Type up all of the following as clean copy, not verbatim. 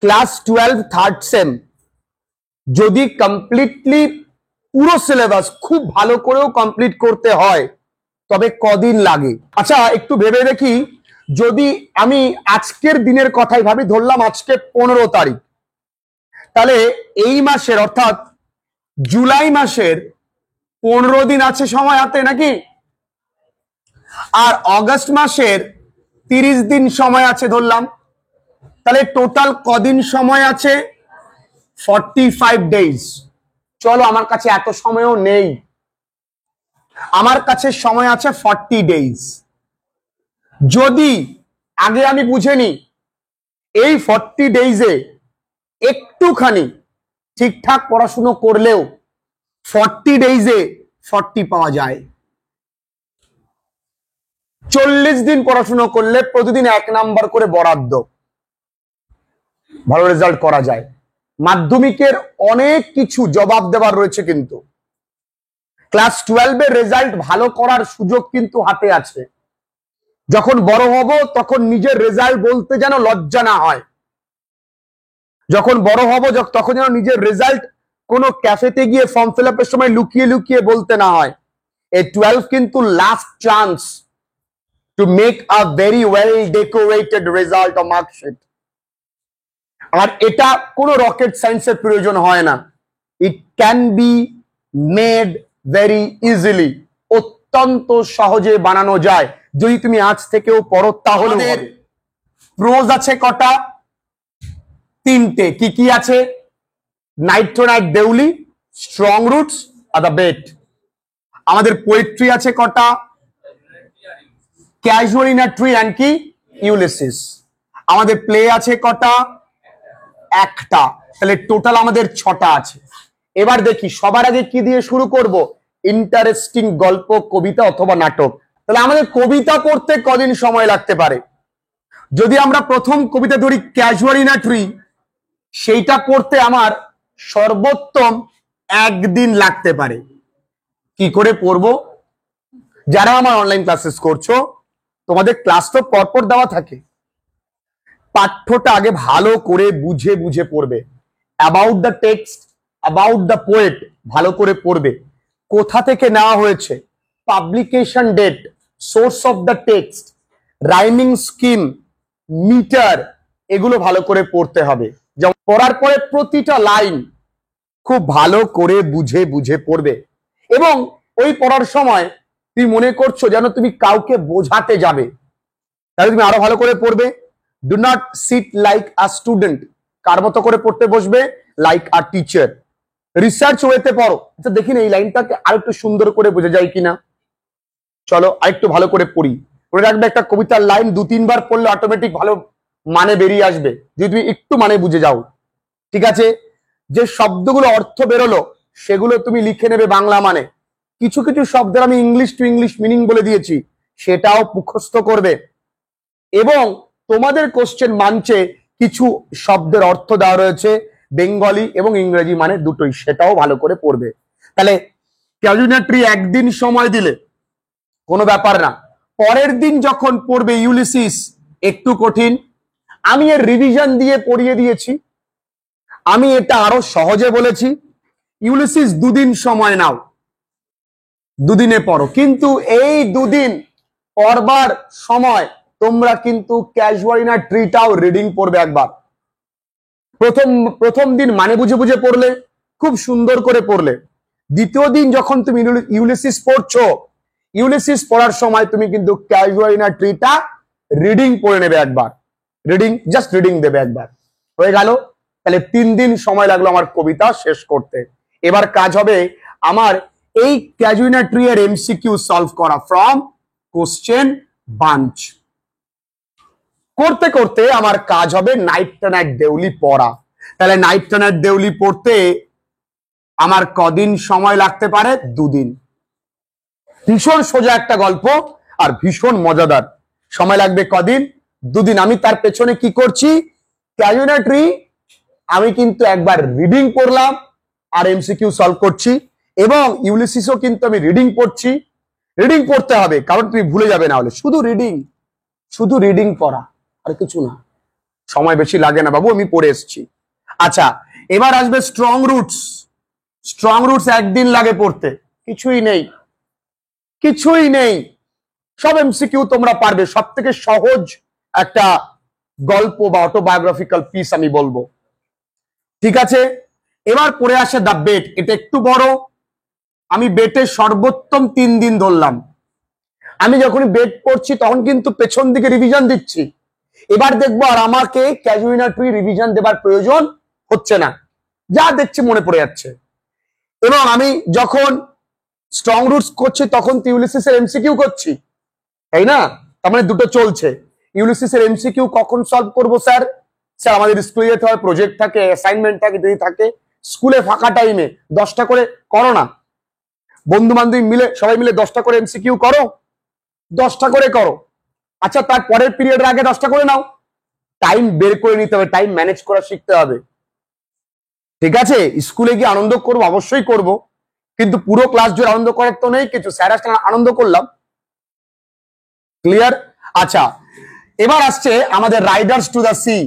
Class 12 third same যদি completely পুরো syllabus খুব ভালো করেও কমপ্লিট করতে হয় তবে কদিন লাগে? আচ্ছা একটু ভেবে দেখি, যদি আমি আজকের দিনের কথাই ভাবি, ধরলাম আজকে 15 তারিখ, তাহলে এই মাসের অর্থাৎ জুলাই মাসের 15 দিন আছে সময় হাতে নাকি? আর অগস্ট মাসের 30 দিন সময় আছে ধরলাম, তাহলে টোটাল কদিন সময় আছে? 45 ডেজ। চলো আমার কাছে এত সময়ও নেই, আমার কাছে সময় আছে 40 ডেজ। যদি আগে আমি বুঝে নি এই 40 ডেজে একটুখানি ঠিকঠাক পড়াশুনো করলেও 40 ডেজে 40 পাওয়া যায়। 40 দিন পড়াশুনো করলে প্রতিদিন 1 নাম্বার করে বরাদ্দ, ভালো রেজাল্ট করা যায়। মাধ্যমিকের অনেক কিছু জবাব দেওয়ার রয়েছে, কিন্তু ক্লাস 12 এর রেজাল্ট ভালো করার সুযোগ কিন্তু হাতে আছে। যখন বড় হব তখন নিজের রেজাল্ট বলতে যেন লজ্জা না হয়। যখন বড় হব তখন যেন নিজের রেজাল্ট কোনো ক্যাফেতে গিয়ে ফর্ম ফিল আপের সময় লুকিয়ে লুকিয়ে বলতে না হয়। এই 12 কিন্তু last chance to make a very well decorated result of marksheet. আর এটা কোনো রকেট সায়েন্সের প্রয়োজন হয় না, it can be made very easily, অত্যন্ত সহজে বানানো যায় যদি তুমি আজ থেকেও পড়ো। তাহলে প্রোজ আছে কটা? 3টে। কি কি আছে? নাইট্রোনাইট দেউলি, স্ট্রং রুটস আর দ্য বেট। আমাদের পোয়েট্রি আছে কটা? ক্যাজুয়ালিনাট্রি অ্যান্ড কি ইউলিসিস। আমাদের প্লে আছে কটা? একটা। তাহলে টোটাল আমাদের 6টা আছে। এবার দেখি সবার আগে কি দিয়ে শুরু করব? ইন্টারেস্টিং গল্প, কবিতা অথবা নাটক। তাহলে আমাদের কবিতা পড়তে কদিন সময় লাগতে পারে? যদি আমরা প্রথম কবিতা ধরি ক্যাজুয়ালিনাট্রি, সেইটা পড়তে আমার সর্বোত্তম 1 দিন লাগতে পারে। কি করে পড়বো? যারা আমার অনলাইন ক্লাসেস করছো, তোমাদের ক্লাস তো পরপর দেওয়া থাকে, পাঠ্যটা আগে ভালো করে বুঝে বুঝে পড়বে। About the text, about the poet ভালো করে পড়বে। কোথা থেকে নেওয়া হয়েছে, publication date, source of the text, rhyming scheme, metre, এগুলো ভালো করে পড়তে হবে। যেমন পড়ার পরে প্রতিটা লাইন খুব ভালো করে বুঝে বুঝে পড়বে। এবং ওই পড়ার সময় তুমি মনে করছো যেন তুমি কাউকে বোঝাতে যাবে, তাহলে তুমি আরো ভালো করে পড়বে। Do not sit like a student, কার মতো করে পড়তে বসবে? লাইক আ টিচার। রিসার্চ ওয়েতে পড়ো। আচ্ছা দেখি না এই লাইনটাকে আরেকটু সুন্দর করে বোঝা যায় কিনা, চলো আরেকটু ভালো করে পড়ি। মনে রাখবে একটা কবিতার লাইন 2-3 বার পড়লে অটোমেটিক ভালো মানে বেরিয়ে আসবে যদি তুমি একটু মানে বুঝে যাও। ঠিক আছে, যে শব্দগুলো অর্থ বেরোলো সেগুলো তুমি লিখে নেবে বাংলা মানে। কিছু কিছু শব্দের আমি ইংলিশ টু ইংলিশ মিনিং বলে দিয়েছি, সেটাও মুখস্থ করবে। এবং তোমাদের কোশ্চেন মানছে কিছু শব্দের অর্থ দেওয়া রয়েছে বেঙ্গলি এবং ইংরেজি মানে দুটোই, সেটাও ভালো করে পড়বে। তাহলে ক্যাজুয়ালিনাট্রি 1 দিন সময় দিলে কোনো ব্যাপার না। পরের দিন যখন পড়বে ইউলিসিস, একটু কঠিন। আমি এর রিভিশন দিয়ে পড়িয়ে দিয়েছি, আমি এটা আরো সহজে বলেছি। ইউলিসিস 2 দিন সময় নাও, 2 দিনে পড়ো। কিন্তু এই 2 দিন পড়বার সময় তোমরা কিন্তু ক্যাজুয়ালিনাট্রিটাও রিডিং পড়বে একবার। প্রথম দিন মানে বুঝে বুঝে পড়লে, খুব সুন্দর করে পড়লে। দ্বিতীয় দিন যখন তুমি ইউলিসিস পড়ছো, ইউলিসিস পড়ার সময় তুমি কিন্তু ক্যাজুয়ালিনাট্রিটা রিডিং পড়ে নেবে একবার। রিডিং, জাস্ট রিডিং দেবে একবার। হয়ে গেল। তাহলে 3 দিন সময় লাগলো আমার কবিতা শেষ করতে। এবার কাজ হবে আমার এই ক্যাজুয়ালিনাট্রি এর এমসিকিউ সলভ করা ফ্রম কোশ্চেন বাঞ্চ। করতে করতে আমার কাজ হবে নাইট্রোনাইট দেউলি পড়া। তাহলে নাইট্রোনাইট দেউলি পড়তে আমার কদিন সময় লাগতে পারে? 2 দিন। ভীষণ সোজা একটা গল্প আর ভীষণ মজাদার। সময় লাগবে কদিন? 2 দিন। আমি তার পেছনে কি করছি? ক্যাজুয়ালিনাট্রি আমি কিন্তু একবার রিডিং পড়লাম আর এমসিকিউ সলভ করছি, এবং ইউলিসিসও কিন্তু আমি রিডিং পড়ছি। রিডিং পড়তে হবে কারণ তুমি ভুলে যাবে, না হলে শুধু রিডিং পড়া আর কিছু না। সময় বেশি লাগে না বাবু, আমি পড়ে এসেছি। আচ্ছা, এবার আসবে স্ট্রং রুটস। স্ট্রং রুটস একদিন লাগে পড়তে, কিছুই নেই, কিছুই নেই, সব এমসিকিউ তোমরা পারবে। সব থেকে সহজ একটা গল্প বা অটোবায়োগ্রাফিক্যাল পিস আমি বলবো, ঠিক আছে? এবার পড়ে আসে দ্য বেট। এটা একটু বড়, আমি বেটের সর্বোত্তম 3 দিন ধরলাম। আমি যখন বেট পড়ছি তখন কিন্তু পেছন দিকে রিভিশন দিচ্ছি। এবার দেখবো আর আমাকে ক্যাজুইনাটরি রিভিশন দেবার প্রয়োজন হচ্ছে না, যা দেখছি মনে পড়ে যাচ্ছে। এবং আমি যখন স্ট্রং রুটস করছি তখন তো ইউলিসিসের এমসিকিউ করছি, তাই না? তার মানে দুটো চলছে। ইউলিসিসের এমসিকিউ কখন সলভ করবো স্যার? স্যার আমাদের স্কুলে যেতে হয়, প্রজেক্ট থাকে, অ্যাসাইনমেন্ট থাকে, যদি থাকে স্কুলে ফাঁকা টাইমে 10টা করে করো না, বন্ধু বান্ধবী মিলে সবাই মিলে 10টা করে এমসিকিউ করো, 10টা করে করো। আচ্ছা, তার পরের পিরিয়ডের আগে 10টা করে নাও। টাইম বের করে নিতে হবে, টাইম ম্যানেজ করা শিখতে হবে, ঠিক আছে? স্কুলে গিয়ে আনন্দ করবো, অবশ্যই করব, কিন্তু পুরো ক্লাস জুড়ে আনন্দ করার তো নেই কিছু। স্যার আজকে আনন্দ করলাম, ক্লিয়ার? আচ্ছা, এবার আসছে আমাদের Riders to the sea,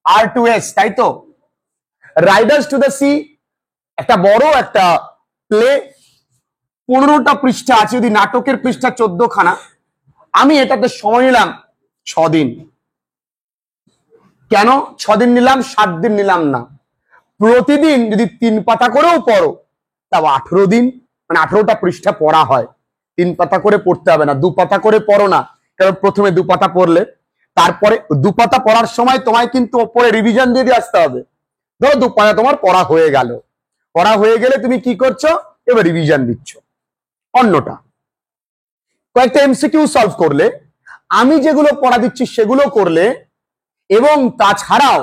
R2S, তাই তো? রাইডার্স টু দ্য সি একটা বড় একটা প্লে, 15টা পৃষ্ঠা আছে, যদি নাটকের পৃষ্ঠা 14খানা। আমি এটাতে সময় নিলাম 6 দিন। কেন 6 দিন নিলাম, 7 দিন নিলাম না? প্রতিদিন যদি 3 পাতা করেও পড়ো তাও 18 দিন, মানে 18টা পৃষ্ঠা পড়া হয়। 3 পাতা করে পড়তে হবে না, 2 পাতা করে পড়ো না, কারণ প্রথমে 2 পাতা পড়লে তারপরে 2 পাতা পড়ার সময় তোমায় কিন্তু ওপরে রিভিশন দিয়ে আসতে হবে। ধরো 2 পাতা তোমার পড়া হয়ে গেল, পড়া হয়ে গেলে তুমি কি করছো, এবার রিভিশন দিচ্ছ। অন্যটা কয়েকটা এমসিকিউ সলভ করলে, আমি যেগুলো পড়া দিচ্ছি সেগুলো করলে, এবং তাছাড়াও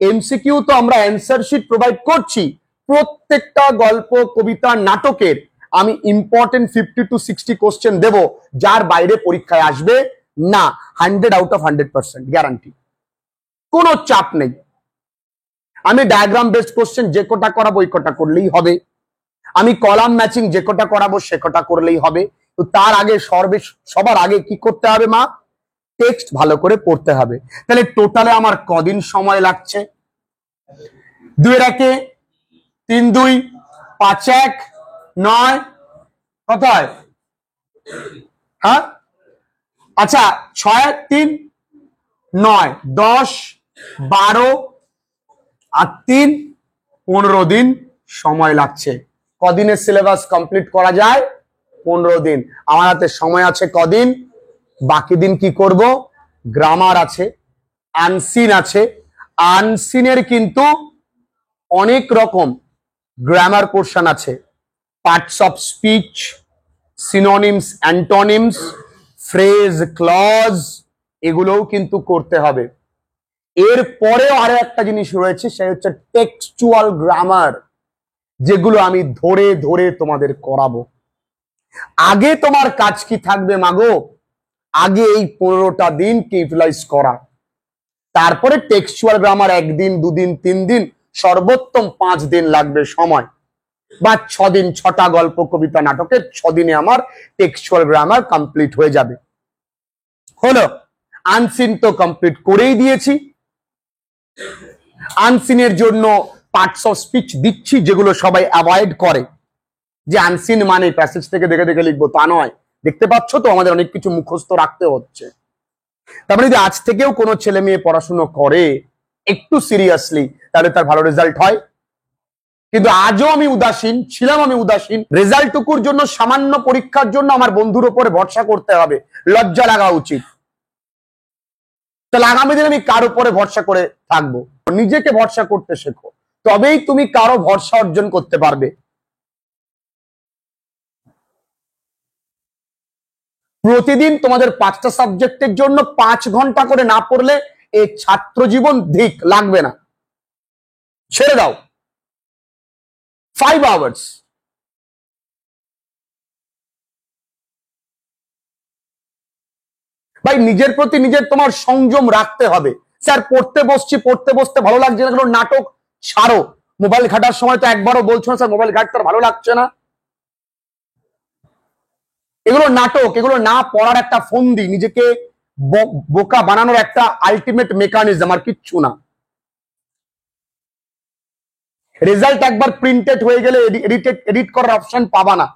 এমসিকিউ তো আমরা অ্যান্সার শিট প্রোভাইড করছি। প্রত্যেকটা গল্প, কবিতা, নাটকের আমি ইম্পর্টেন্ট 50 to 60 কোশ্চেন দেব, যার বাইরে পরীক্ষায় আসবে না। 100 out of 100% গ্যারান্টি, কোনো চাপ নেই। আমি ডায়াগ্রাম বেসড কোশ্চেন যে কটা করাবো ওই কটা করলেই হবে, আমি কলাম ম্যাচিং যে কটা করাবো সে কটা করলেই হবে। তো তার আগে সবার আগে কি করতে হবে মা? টেক্সট ভালো করে পড়তে হবে। তাহলে টোটালে আমার কদিন সময় লাগছে? 2 এর 1 3 2 5 1 9, কত হয়? হ্যাঁ, আচ্ছা 6 3 9 10 12 আর 3 15 দিন সময় লাগছে। কদিনের সিলেবাস কমপ্লিট করা যায়? 15 দিন। আমার হাতে সময় আছে কদিন? বাকি দিন কি করব? গ্রামার আছে, আনসিন আছে। আনসিনের কিন্তু অনেক রকম গ্রামার পোর্শন আছে, parts of speech, synonyms, antonyms, phrase, clause, এগুলোও কিন্তু করতে হবে। এর পরেও আরো একটা জিনিস রয়েছে, সেটা হচ্ছে টেক্সচুয়াল গ্রামার, যেগুলো আমি ধরে ধরে তোমাদের করাবো। আগে তোমার কাজ কি থাকবে মাগো? আগে এই 15টা দিনকে ইউটিলাইজ করা, তারপরে টেক্সচুয়াল গ্রামার 1 দিন 2 দিন 3 দিন, সর্বোত্তম 5 দিন লাগবে সময়, বা 6 দিন, 6টা গল্প, কবিতা, নাটকে 6 দিনে আমার টেক্সচুয়াল গ্রামার কমপ্লিট হয়ে যাবে। হলো, আনসিন তো কমপ্লিট করেই দিয়েছি। আনসিনের জন্য পার্টস অফ স্পিচ দিচ্ছি, যেগুলো সবাই অ্যাভয়েড করে, যে আনসিন মানে প্যাসেজ থেকে দেখে দেখে লিখবো তা নয়। দেখতে পাচ্ছ তো আমাদের অনেক কিছু মুখস্থ রাখতে হচ্ছে। তারপরে যদি আজ থেকেও কোনো ছেলে মেয়ে পড়াশুনো করে একটু সিরিয়াসলি, তাহলে তার ভালো রেজাল্ট হয়। কিন্তু আজও আমি উদাসীন ছিলাম, আমি উদাসীন। রেজাল্ট টুকুর জন্য, সামান্য পরীক্ষার জন্য আমার বন্ধুর উপরে ভরসা করতে হবে, লজ্জা লাগা উচিত। তাহলে আগামী দিনে আমি কার উপরে ভরসা করে থাকবো? নিজেকে ভরসা করতে শেখো, তবেই তুমি কারো ভরসা অর্জন করতে পারবে। প্রতিদিন তোমাদের 5টা সাবজেক্টের জন্য 5 ঘন্টা করে না পড়লে এই ছাত্র জীবন ধিক লাগবে না, ছেড়ে দাও। 5 hours ভাই, নিজের প্রতি নিজের তোমার সংযম রাখতে হবে। স্যার পড়তে বসছি, পড়তে বসতে ভালো লাগছে না, নাটক ছাড়ো। মোবাইল ঘাটার সময় তো একবারও বলছো না স্যার মোবাইল ঘাটতে ভালো লাগছে না। এগুলো নাটক, এগুলো না পড়ার একটা ফন্দি। নিজেকে বোকা বানানোর একটা আলটিমেট মেকানিজম, আর কিচ্ছু না। রেজাল্ট একবার প্রিন্টেড হয়ে গেলে এডিট করার অপশন পাবা না।